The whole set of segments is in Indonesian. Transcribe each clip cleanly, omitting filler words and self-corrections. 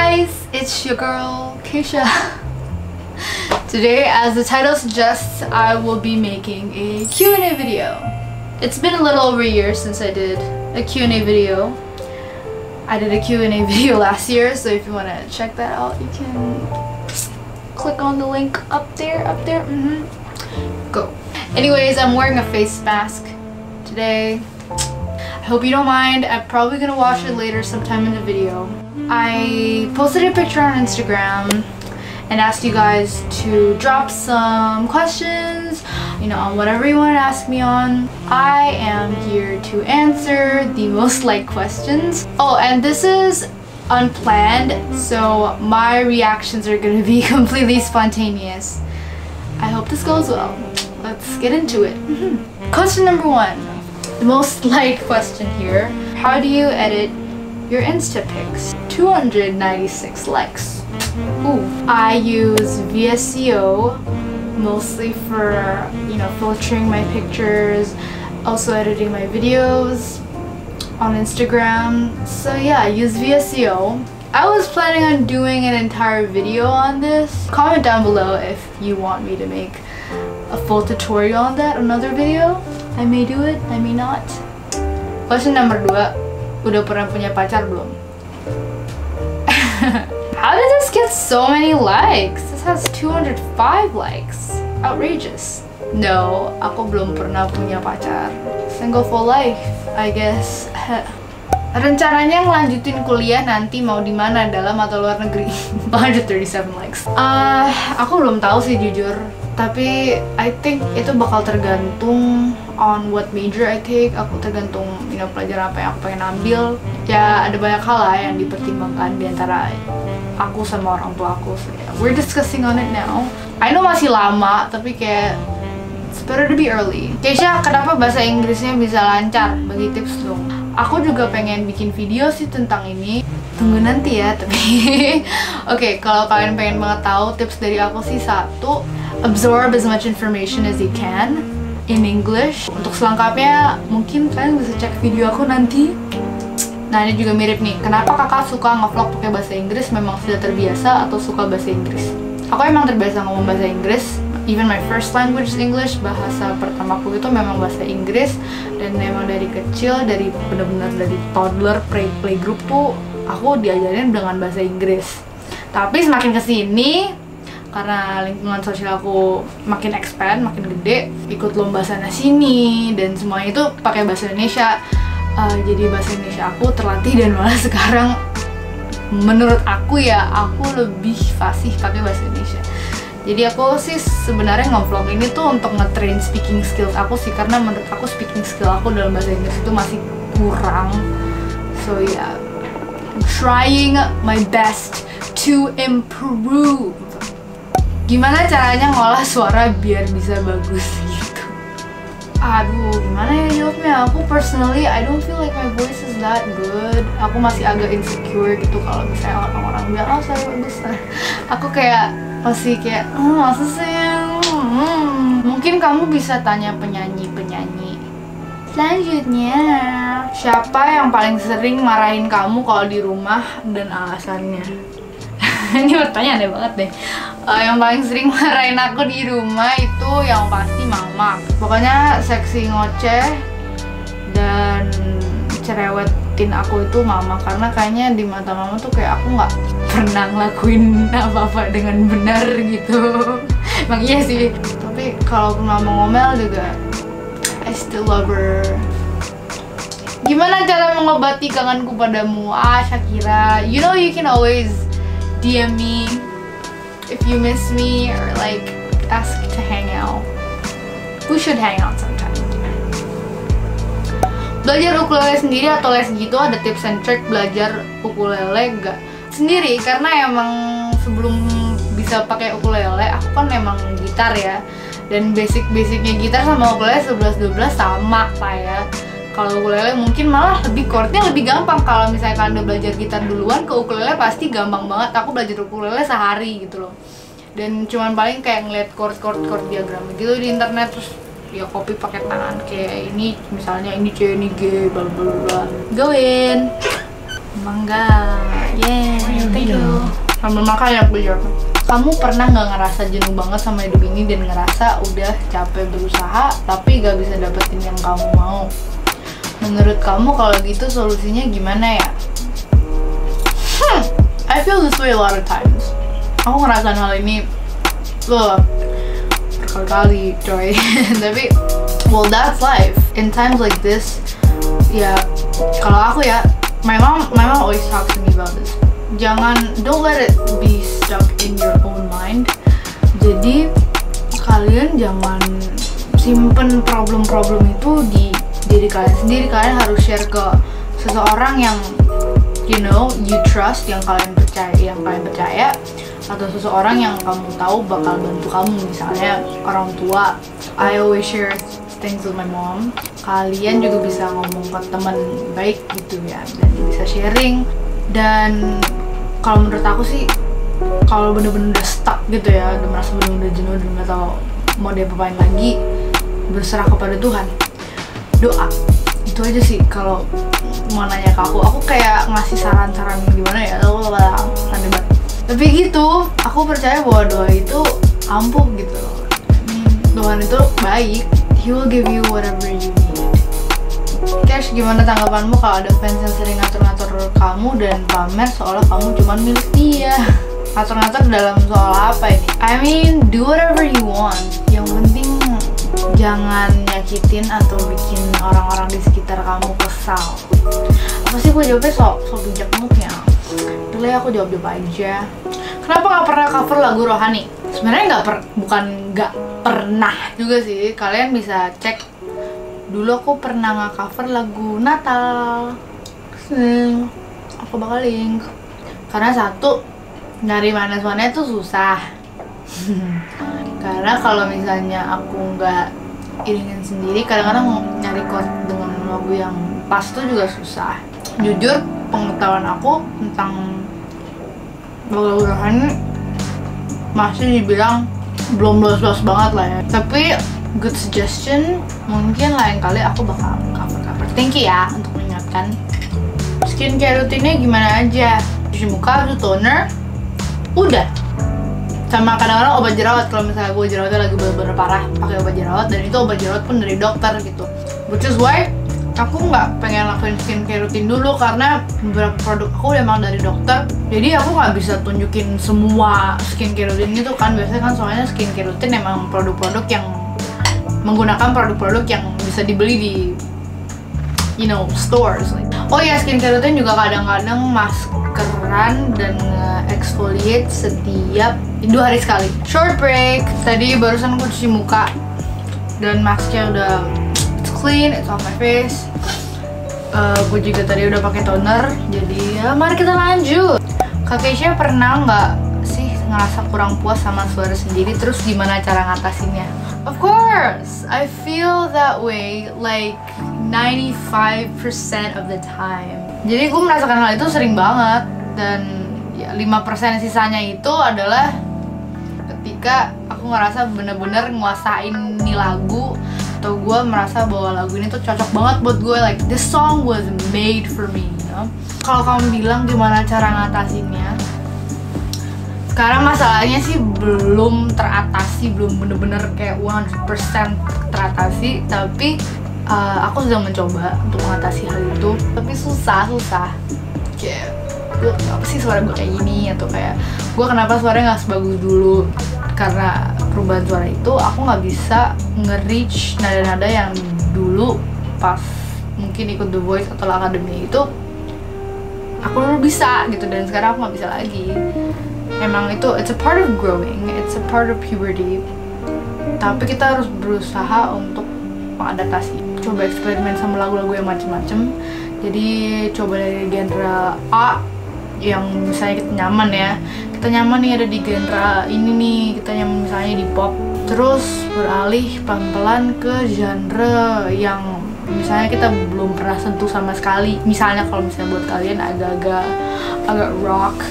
guys, it's your girl Keisha. Today, as the title suggests, I will be making a Q&A video. It's been a little over a year since I did a Q&A video. I did a Q&A video last year, so if you want to check that out, you can click on the link up there. Go. Anyways, I'm wearing a face mask today. I hope you don't mind. I'm probably gonna wash it later sometime in the video. I posted a picture on Instagram and asked you guys to drop some questions, on whatever you want to ask me on. I am here to answer the most liked questions. Oh, and this is unplanned, so my reactions are gonna be completely spontaneous. I hope this goes well. Let's get into it. Question number 1. The most liked question here. How do you edit your Insta pics? 296 likes. Ooh. I use VSCO mostly for, filtering my pictures, also editing my videos on Instagram. So yeah, I use VSCO. I was planning on doing an entire video on this. Comment down below if you want me to make a full tutorial on that, another video. I may do it, I may not. Question number 2. Udah pernah punya pacar belum? How did this get so many likes? This has 205 likes. Outrageous. No, aku belum pernah punya pacar. Single for life, I guess. Rencananya ngelanjutin kuliah nanti mau di mana, dalam atau luar negeri? 137 likes. Aku belum tahu sih jujur. Tapi I think itu bakal tergantung on what major I take. Aku tergantung pelajaran apa yang aku pengen ambil. Ya ada banyak hal lah yang dipertimbangkan di antara aku sama orang tua aku. So, yeah, we're discussing on it now. I know masih lama, tapi kayak it's better to be early. Keisha, kenapa bahasa Inggrisnya bisa lancar? Bagi tips dong. Aku juga pengen bikin video sih tentang ini. Tunggu nanti ya, tapi Oke, kalau kalian pengen banget tahu tips dari aku sih, 1, absorb as much information as you can in English. Untuk selengkapnya mungkin kalian bisa cek video aku nanti. Nah, ini juga mirip nih. Kenapa kakak suka nge-vlog pakai bahasa Inggris? Memang sudah terbiasa atau suka bahasa Inggris? Aku emang terbiasa ngomong bahasa Inggris. Even my first language is English. Bahasa pertamaku itu memang bahasa Inggris. Dan memang dari kecil, dari benar-benar dari toddler, playgroup tuh aku diajarin dengan bahasa Inggris. Tapi semakin kesini, karena lingkungan sosial aku makin expand, makin gede, ikut lomba sana sini dan semuanya itu pakai bahasa Indonesia. Jadi bahasa Indonesia aku terlatih dan malah sekarang menurut aku ya, aku lebih fasih pakai bahasa Indonesia. Jadi aku sih sebenarnya nge-vlog ini tuh untuk nge-train speaking skills aku sih, karena menurut aku speaking skill aku dalam bahasa Inggris itu masih kurang. So yeah, I'm trying my best to improve. Gimana caranya ngolah suara biar bisa bagus gitu? Aduh, gimana ya jawabnya? Aku personally, I don't feel like my voice is that good. Aku masih agak insecure gitu kalau misalnya orang-orang bilang, oh suara bagus. Aku kayak masih kayak, masa sih? Mungkin kamu bisa tanya penyanyi-penyanyi. Selanjutnya, siapa yang paling sering marahin kamu kalau di rumah dan alasannya? Ini pertanyaan aneh banget deh. Yang paling sering marahin aku di rumah itu yang pasti mama. Pokoknya seksi ngoceh dan cerewetin aku itu mama, karena kayaknya di mata mama tuh kayak aku nggak pernah ngelakuin apa-apa dengan benar gitu. Emang iya sih. Tapi kalaupun mama ngomel juga, I still love her. Gimana cara mengobati kangenku padamu? Shakira, you can always DM me if you miss me or like ask to hang out. We should hang out sometime. Belajar ukulele sendiri atau les gitu, ada tips and trick belajar ukulele gak? Sendiri, karena emang sebelum bisa pakai ukulele aku kan memang gitar ya. Dan basic-basicnya gitar sama ukulele 11-12 sama lah ya. Kalau ukulele mungkin malah chordnya lebih gampang. Kalau misalnya kalian udah belajar gitar duluan, ke ukulele pasti gampang banget. Aku belajar ukulele sehari gitu loh. Dan cuman paling kayak ngeliat chord diagram gitu di internet, terus ya copy pakai tangan kayak ini, misalnya ini C, ini G, bla bla bla. Go in. Mangga. Yeah. Thank Sambil makan ya aku jawab. Kamu pernah nggak ngerasa jenuh banget sama hidup ini dan ngerasa udah capek berusaha tapi gak bisa dapetin yang kamu mau? Menurut kamu kalau gitu solusinya gimana ya? I feel this way a lot of times. Aku ngerasain hal ini berkali-kali, coy. Tapi, well, that's life. In times like this, ya, kalau aku ya, my mom always talks to me about this. Don't let it be stuck in your own mind. Jadi, kalian jangan simpen problem-problem itu di diri kalian sendiri. Kalian harus share ke seseorang yang you trust, yang kalian percaya, atau seseorang yang kamu tahu bakal bantu kamu, misalnya orang tua. I always share things with my mom. Kalian juga bisa ngomong ke teman baik gitu ya, dan bisa sharing. Dan kalau menurut aku sih, kalau bener-bener udah stuck gitu ya, udah merasa bener-bener jenuh dan nggak tahu mau diapain lagi, berserah kepada Tuhan, doa. Itu aja sih kalau mau nanya ke aku kayak ngasih saran-saran gimana ya, aku aneh banget. Tapi gitu, aku percaya bahwa doa itu ampuh gitu. Tuhan itu baik, He will give you whatever you need. Cash, gimana tanggapanmu kalau ada fans yang sering ngatur-ngatur kamu dan pamer seolah kamu cuma milik dia? Ngatur-ngatur dalam soal apa ini? I mean, do whatever you want. Yang penting jangan nyakitin atau bikin orang-orang di sekitar kamu kesal. Apa sih gue jawabnya sok bijak banget ya? Dulu ya aku jawab aja. Kenapa nggak pernah cover lagu rohani? Sebenarnya bukan nggak pernah juga sih. Kalian bisa cek. Dulu aku pernah nge-cover lagu Natal. Aku bakal link. Karena satu, nyari mana-mana itu susah. Karena kalau misalnya aku nggak iringin sendiri, kadang-kadang nyari chord dengan lagu yang pas tuh juga susah. Jujur, pengetahuan aku tentang lagu rohani masih dibilang belum luas-luas banget lah ya. Tapi good suggestion, mungkin lain kali aku bakal cover. Thank you ya untuk mengingatkan. Skincare rutinnya gimana aja? Cuci muka, itu toner, udah. Sama kadang-kadang obat jerawat. Kalau misalnya gue jerawatnya lagi bener-bener parah, pakai obat jerawat, dan itu obat jerawat pun dari dokter gitu. Which is why aku nggak pengen lakuin skincare rutin dulu, karena beberapa produk aku memang dari dokter. Jadi aku nggak bisa tunjukin semua skincare rutin itu kan. Biasanya kan soalnya skincare rutin emang produk-produk yang menggunakan produk-produk yang bisa dibeli di stores. Oh ya, skincare rutin juga kadang-kadang maskeran dan exfoliate setiap 2 hari sekali. Short break. Tadi barusan aku cuci muka dan masknya udah clean, it's on my face. Gue juga tadi udah pakai toner. Jadi ya mari kita lanjut. Kak Keisha pernah nggak sih ngerasa kurang puas sama suara sendiri? Terus gimana cara ngatasinnya? Of course, I feel that way like 95% of the time. Jadi gue merasakan hal itu sering banget. Dan ya 5% sisanya itu adalah ketika aku ngerasa bener-bener nguasain nih lagu, atau gue merasa bahwa lagu ini tuh cocok banget buat gue, like this song was made for me, Kalau kamu bilang gimana cara ngatasinnya, sekarang masalahnya sih belum teratasi, belum bener-bener kayak 100% teratasi, tapi aku sedang mencoba untuk mengatasi hal itu, tapi susah. Kayak apa sih suara gue kayak gini, atau kayak gue kenapa suaranya nggak sebagus dulu. Karena perubahan suara itu aku nggak bisa nge-reach nada-nada yang dulu pas mungkin ikut The Voice atau Academy itu aku dulu bisa gitu, dan sekarang aku nggak bisa lagi. Emang itu it's a part of growing, it's a part of puberty, tapi kita harus berusaha untuk mengadaptasi, coba eksperimen sama lagu-lagu yang macem-macem. Jadi coba dari genre A yang misalnya kita nyaman ya, kita nyaman nih ada di genre ini nih, kita nyaman misalnya di pop, terus beralih pelan-pelan ke genre yang misalnya kita belum pernah sentuh sama sekali. Misalnya kalau misalnya buat kalian agak rock,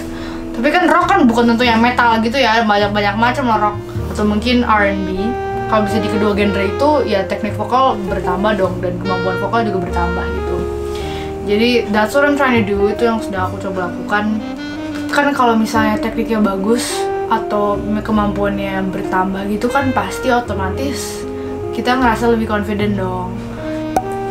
tapi kan rock kan bukan tentu yang metal gitu ya, banyak macam lah rock, atau mungkin R&B. Kalau bisa di kedua genre itu ya teknik vokal bertambah dong, dan kemampuan vokal juga bertambah gitu. Jadi that's what I'm trying to do, itu yang sudah aku coba lakukan. Kan kalau misalnya tekniknya bagus atau kemampuannya bertambah gitu kan pasti otomatis kita ngerasa lebih confident dong.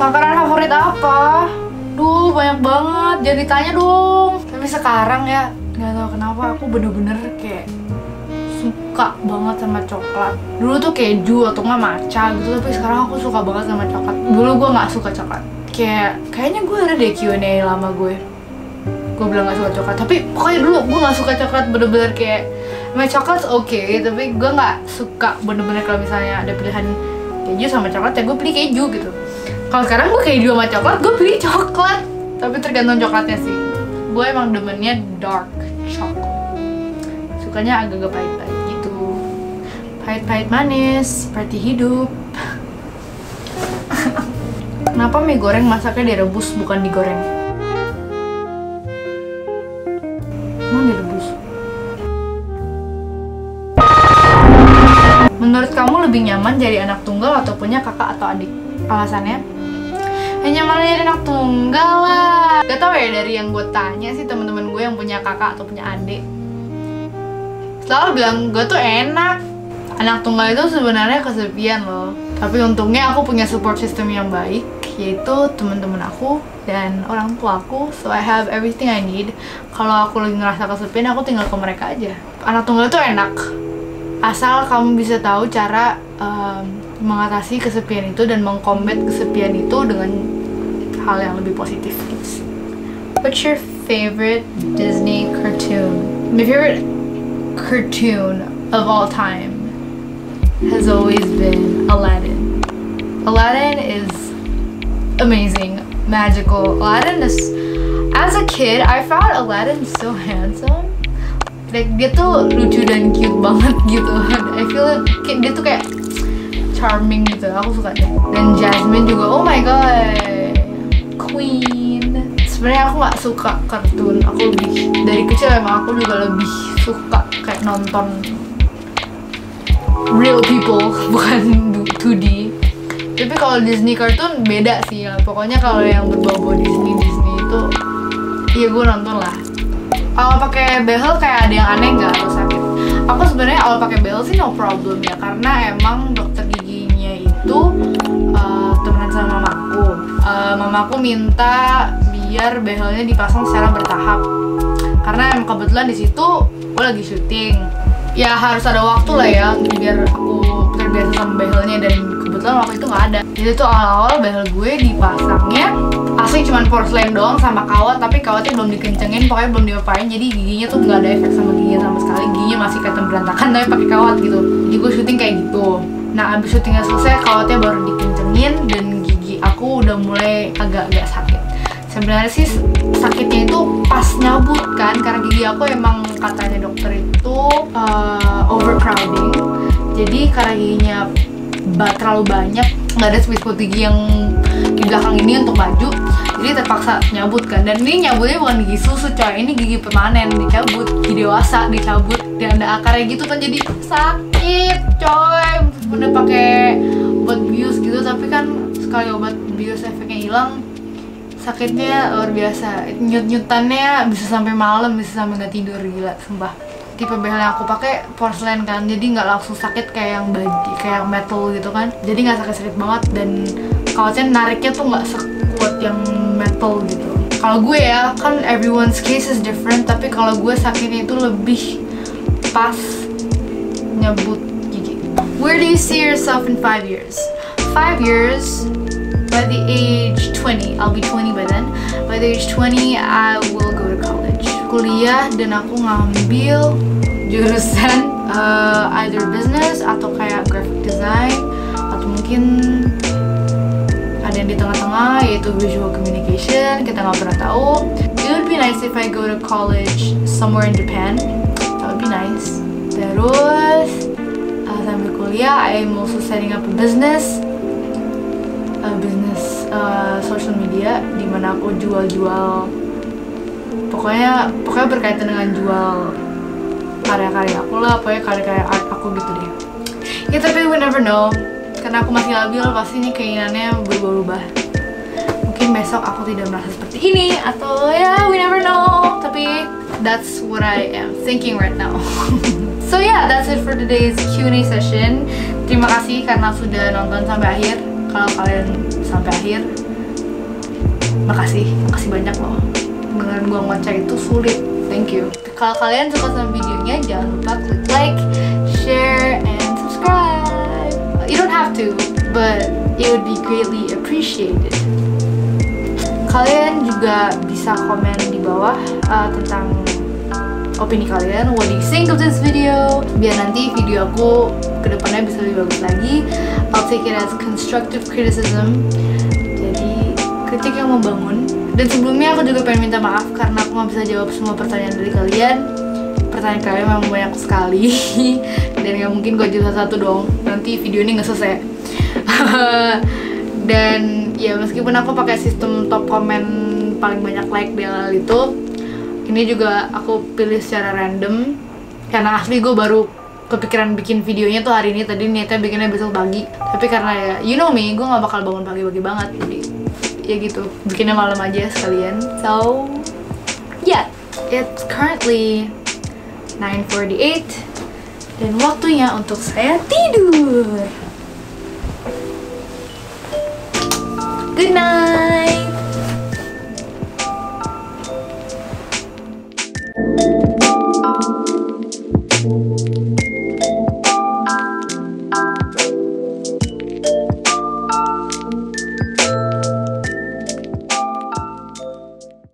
Makanan favorit apa? Duh, banyak banget, jadi tanya dong. Tapi sekarang ya, nggak tahu kenapa aku bener-bener kayak suka banget sama coklat. Dulu tuh keju atau nggak matcha gitu, tapi sekarang aku suka banget sama coklat. Dulu gue nggak suka coklat. Kayaknya gue ada deh Q&A lama gue bilang nggak suka coklat. Tapi pokoknya dulu gue nggak suka coklat, bener-bener kayak coklat oke, tapi gue nggak suka bener-bener kalau misalnya ada pilihan keju sama coklat ya gue pilih keju gitu. Kalau sekarang gue keju sama coklat, gue pilih coklat. Tapi tergantung coklatnya sih. Gue emang demennya dark chocolate. Sukanya agak-agak pahit-pahit gitu. Pahit-pahit manis, seperti hidup. Kenapa mie goreng masaknya direbus bukan digoreng? Emang direbus? Menurut kamu lebih nyaman jadi anak tunggal atau punya kakak atau adik? Alasannya? Nyaman jadi anak tunggal lah. Gak tau ya, dari yang gue tanya sih temen-temen gue yang punya kakak atau punya adik selalu bilang gue tuh enak. Anak tunggal itu sebenarnya kesepian loh. Tapi untungnya aku punya support system yang baik, yaitu temen-temen aku dan orang tua aku. So I have everything I need. Kalau aku lagi ngerasa kesepian, aku tinggal ke mereka aja. Anak tunggal itu enak asal kamu bisa tahu cara mengatasi kesepian itu dan mengcombat kesepian itu dengan hal yang lebih positif gitu. What's your favorite Disney cartoon? My favorite cartoon of all time has always been Aladdin. Aladdin is amazing, magical. Aladdin is, as a kid, I found Aladdin so handsome. Like dia tuh lucu dan cute banget gitu. I feel like dia tuh kayak charming gitu, aku suka deh. Dan Jasmine juga, oh my god, queen. Sebenarnya aku nggak suka kartun, aku lebih dari kecil emang aku juga lebih suka kayak nonton real people, bukan 2D. Tapi kalau Disney kartun beda sih ya. Pokoknya kalau yang berbau-bau Disney itu, iya gue nonton lah. Awal pakai behel kayak ada yang aneh nggak atau sakit? Aku sebenarnya awal pakai behel sih no problem ya, karena emang dokter giginya itu temenan sama mamaku. Mamaku minta biar behelnya dipasang secara bertahap, karena emang kebetulan di situ gue lagi syuting. Ya harus ada waktu lah ya biar aku terbiasa sama behelnya, dan kebetulan waktu itu nggak ada. Jadi tuh awal-awal behel gue dipasangnya asli cuman porselen doang sama kawat, tapi kawatnya belum dikencengin, pokoknya belum diapain, jadi giginya tuh nggak ada efek sama giginya sama sekali. Giginya masih kelihatan berantakan tapi pakai kawat gitu. Jadi gue syuting kayak gitu. Nah abis syutingnya selesai, kawatnya baru dikencengin dan gigi aku udah mulai agak-agak sakit. Sebenarnya sih sakitnya itu pas nyabut kan, karena gigi aku emang katanya dokter itu overcrowding. Jadi karena giginya terlalu banyak, nggak ada space buat gigi yang di belakang ini untuk maju, jadi terpaksa nyabut kan. Dan ini nyabutnya bukan gigi susu coy, ini gigi permanen dicabut, gigi dewasa dicabut, dan ada akarnya gitu kan, jadi sakit coy. Udah pakai obat bius gitu, tapi kan sekali obat bius efeknya hilang, sakitnya luar biasa. Nyut-nyutannya bisa sampai malam, bisa sampai nggak tidur, gila sumpah. Tipe behel yang aku pakai porselen kan, jadi nggak langsung sakit kayak yang body, kayak metal gitu kan, jadi nggak sakit-sakit banget, dan kawatnya nariknya tuh nggak sekuat yang metal gitu. Kalau gue ya kan everyone's case is different, tapi kalau gue sakitnya itu lebih pas nyabut gigi. Where do you see yourself in 5 years? 5 years, by the age 20, I'll be 20 by then. By the age 20, I will go to college, kuliah, dan aku ngambil jurusan either business atau kayak graphic design, atau mungkin ada yang di tengah-tengah yaitu visual communication, kita nggak pernah tahu. It would be nice if I go to college somewhere in Japan, that would be nice. Terus sambil kuliah, I'm also setting up a business social media, dimana aku jual-jual, pokoknya berkaitan dengan jual karya-karya aku lah, pokoknya karya-karya art aku gitu deh. Ya tapi we never know, karena aku masih labil, pasti ini keinginannya berubah-ubah. Mungkin besok aku tidak merasa seperti ini, atau ya we never know. Tapi That's what I am thinking right now. So yeah, that's it for today's Q&A session. Terima kasih karena sudah nonton sampai akhir. Kalau kalian sampai akhir, makasih banyak loh. Dengan gua ngoceh itu sulit. Thank you. Kalau kalian suka sama videonya, jangan lupa klik like, share, and subscribe. You don't have to, but it would be greatly appreciated. Kalian juga bisa komen di bawah tentang opini kalian. What do you think of this video? Biar nanti video aku kedepannya bisa lebih bagus lagi. I'll take it as constructive criticism. Jadi kritik yang membangun. Dan sebelumnya aku juga pengen minta maaf karena aku nggak bisa jawab semua pertanyaan dari kalian. Pertanyaan kalian memang banyak sekali. Dan nggak mungkin gue jawab satu dong. Nanti video ini nggak selesai. Dan ya meskipun aku pakai sistem top comment paling banyak like di awal itu, ini juga aku pilih secara random karena asli gue baru kepikiran bikin videonya tuh hari ini. Tadi niatnya bikinnya besok pagi, tapi karena ya you know me, gue nggak bakal bangun pagi-pagi banget, jadi ya gitu, bikinnya malam aja sekalian. So yeah, it's currently 9:48 dan waktunya untuk saya tidur. Good night.